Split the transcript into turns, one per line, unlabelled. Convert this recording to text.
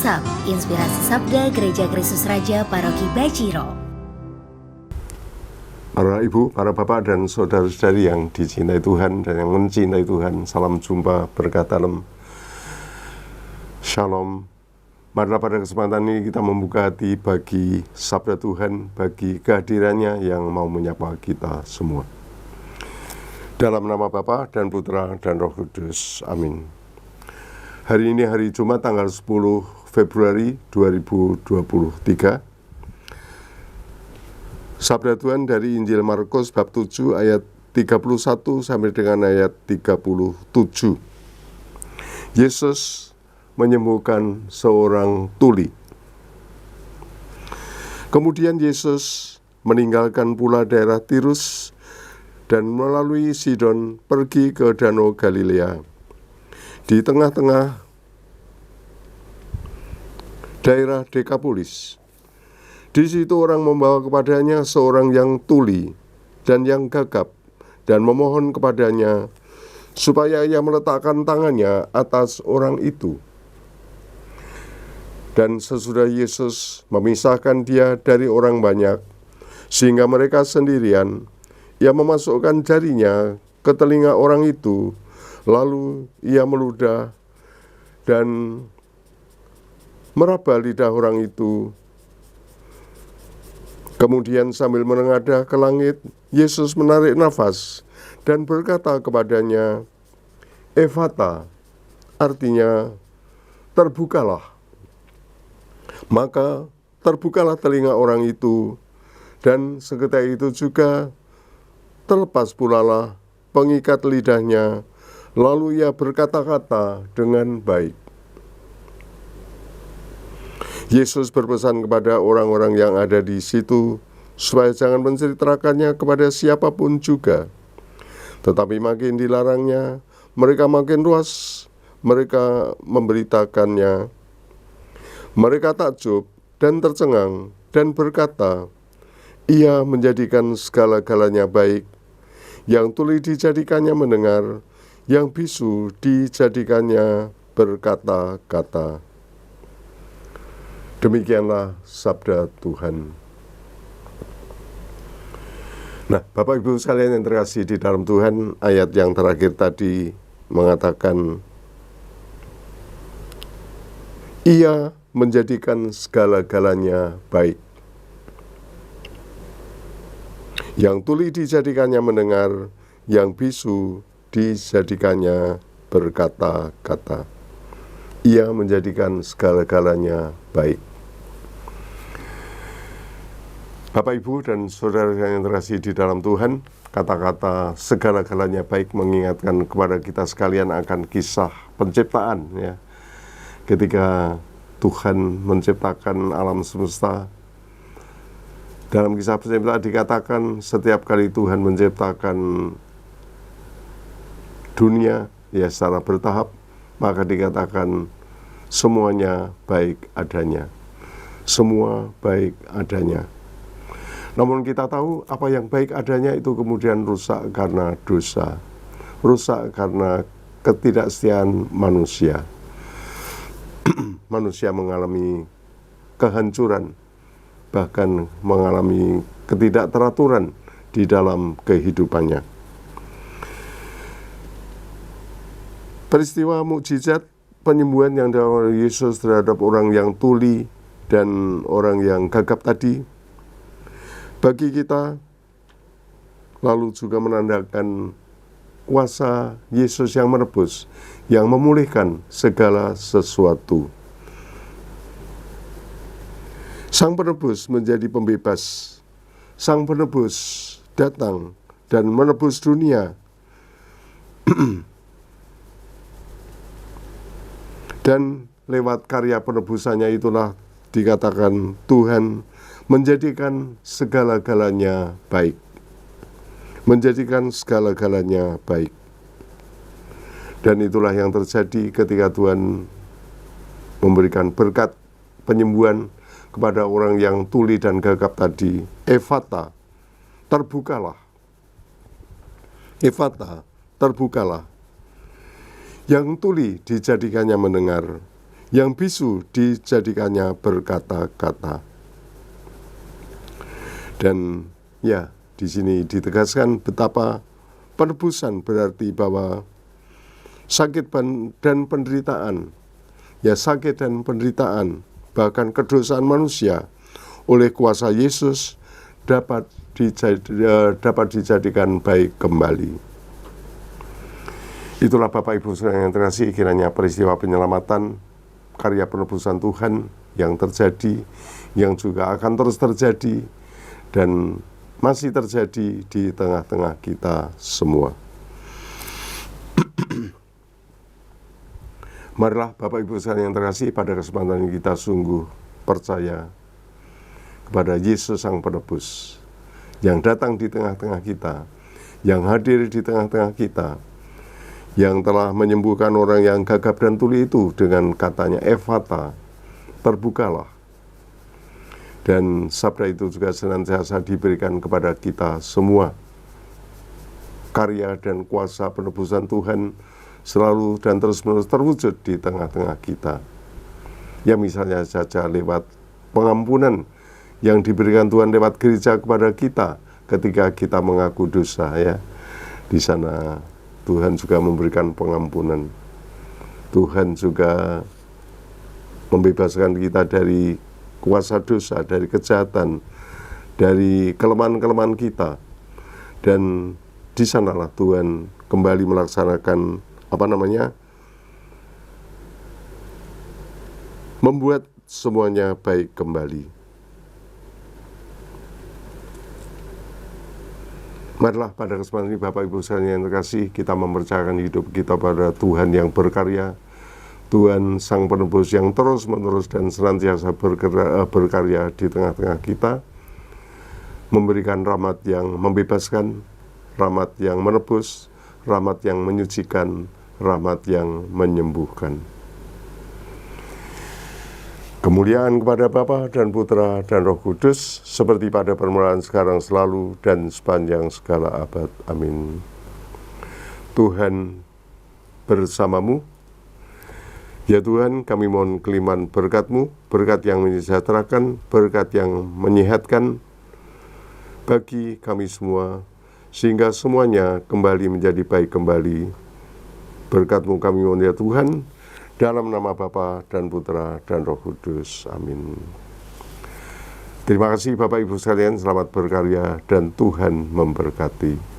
WhatsApp Inspirasi Sabda Gereja Kristus Raja Paroki Baciro.
Para ibu, para bapak dan saudara-saudari yang dicintai Tuhan dan yang mencintai Tuhan, salam jumpa berkat dalam. Shalom. Marilah pada kesempatan ini kita membuka hati bagi sabda Tuhan, bagi kehadirannya yang mau menyapa kita semua. Dalam nama Bapa dan Putra dan Roh Kudus. Amin. Hari ini hari Jumat tanggal 10 Februari 2023. Sabda Tuhan dari Injil Markus bab 7 ayat 31 sampai dengan ayat 37. Yesus menyembuhkan seorang tuli. Kemudian Yesus meninggalkan pula daerah Tirus dan melalui Sidon pergi ke Danau Galilea. Di tengah-tengah daerah Dekapolis. Di situ orang membawa kepadanya seorang yang tuli dan yang gagap dan memohon kepadanya supaya ia meletakkan tangannya atas orang itu. Dan sesudah Yesus memisahkan dia dari orang banyak, sehingga mereka sendirian, ia memasukkan jarinya ke telinga orang itu, lalu ia meludah dan meraba lidah orang itu. Kemudian sambil menengadah ke langit, Yesus menarik nafas dan berkata kepadanya, "Ephata," artinya terbukalah. Maka terbukalah telinga orang itu, dan seketika itu juga terlepas pulalah pengikat lidahnya, lalu ia berkata-kata dengan baik. Yesus berpesan kepada orang-orang yang ada di situ supaya jangan menceritakannya kepada siapapun juga. Tetapi makin dilarangnya, mereka makin luas mereka memberitakannya. Mereka takjub dan tercengang dan berkata, "Ia menjadikan segala-galanya baik. Yang tuli dijadikannya mendengar, yang bisu dijadikannya berkata-kata." Demikianlah sabda Tuhan. Nah, Bapak Ibu sekalian yang terkasih di dalam Tuhan, ayat yang terakhir tadi mengatakan, "Ia menjadikan segala-galanya baik. Yang tuli dijadikannya mendengar, yang bisu dijadikannya berkata-kata." Ia menjadikan segala-galanya baik. Bapak, Ibu, dan saudara yang terkasih di dalam Tuhan, kata-kata segala-galanya baik mengingatkan kepada kita sekalian akan kisah penciptaan, ya. Ketika Tuhan menciptakan alam semesta, dalam kisah penciptaan dikatakan setiap kali Tuhan menciptakan dunia, ya, secara bertahap, maka dikatakan semuanya baik adanya. Semua baik adanya. Namun kita tahu apa yang baik adanya itu kemudian rusak karena dosa. Rusak karena ketidaksetiaan manusia. Manusia mengalami kehancuran, bahkan mengalami ketidakteraturan di dalam kehidupannya. Peristiwa mukjizat penyembuhan yang dilakukan oleh Yesus terhadap orang yang tuli dan orang yang gagap tadi, bagi kita lalu juga menandakan kuasa Yesus yang menebus, yang memulihkan segala sesuatu. Sang penebus menjadi pembebas. Sang penebus datang dan menebus dunia. Dan lewat karya penebusannya itulah dikatakan Tuhan menjadikan segala-galanya baik. Menjadikan segala-galanya baik. Dan itulah yang terjadi ketika Tuhan memberikan berkat penyembuhan kepada orang yang tuli dan gagap tadi. Ephata, terbukalah. Ephata, terbukalah. Yang tuli dijadikannya mendengar, yang bisu dijadikannya berkata-kata. Dan ya, di sini ditegaskan betapa penebusan berarti bahwa sakit dan penderitaan, ya sakit dan penderitaan, bahkan kedosaan manusia oleh kuasa Yesus dapat dijadikan baik kembali. Itulah Bapak Ibu Saudara yang terkasih, kiranya peristiwa penyelamatan, karya penebusan Tuhan yang terjadi, yang juga akan terus terjadi, dan masih terjadi di tengah-tengah kita semua. Marilah Bapak Ibu sekalian yang terkasih, pada kesempatan ini kita sungguh percaya kepada Yesus Sang Penebus yang datang di tengah-tengah kita, yang hadir di tengah-tengah kita, yang telah menyembuhkan orang yang gagap dan tuli itu dengan katanya Efata, terbukalah. Dan sabda itu juga senantiasa diberikan kepada kita semua. Karya dan kuasa penebusan Tuhan selalu dan terus-menerus terwujud di tengah-tengah kita. Ya, misalnya saja lewat pengampunan yang diberikan Tuhan lewat gereja kepada kita ketika kita mengaku dosa, ya. Di sana Tuhan juga memberikan pengampunan. Tuhan juga membebaskan kita dari kuasa dosa, dari kejahatan, dari kelemahan-kelemahan kita. Dan di sanalah Tuhan kembali melaksanakan membuat semuanya baik kembali. Marilah pada kesempatan ini Bapak Ibu sekalian yang terkasih, kita mempercayakan hidup kita pada Tuhan yang berkarya, Tuhan Sang Penebus yang terus-menerus dan senantiasa berkarya di tengah-tengah kita, memberikan rahmat yang membebaskan, rahmat yang menebus, rahmat yang menyucikan, rahmat yang menyembuhkan. Kemuliaan kepada Bapa dan Putra dan Roh Kudus, seperti pada permulaan, sekarang, selalu, dan sepanjang segala abad. Amin. Tuhan bersamamu. Ya Tuhan, kami mohon kelimpahan berkat-Mu, berkat yang menyejahterakan, berkat yang menyehatkan bagi kami semua, sehingga semuanya kembali menjadi baik kembali. Berkat-Mu kami mohon ya Tuhan, dalam nama Bapa dan Putra dan Roh Kudus. Amin. Terima kasih Bapak Ibu sekalian, selamat berkarya dan Tuhan memberkati.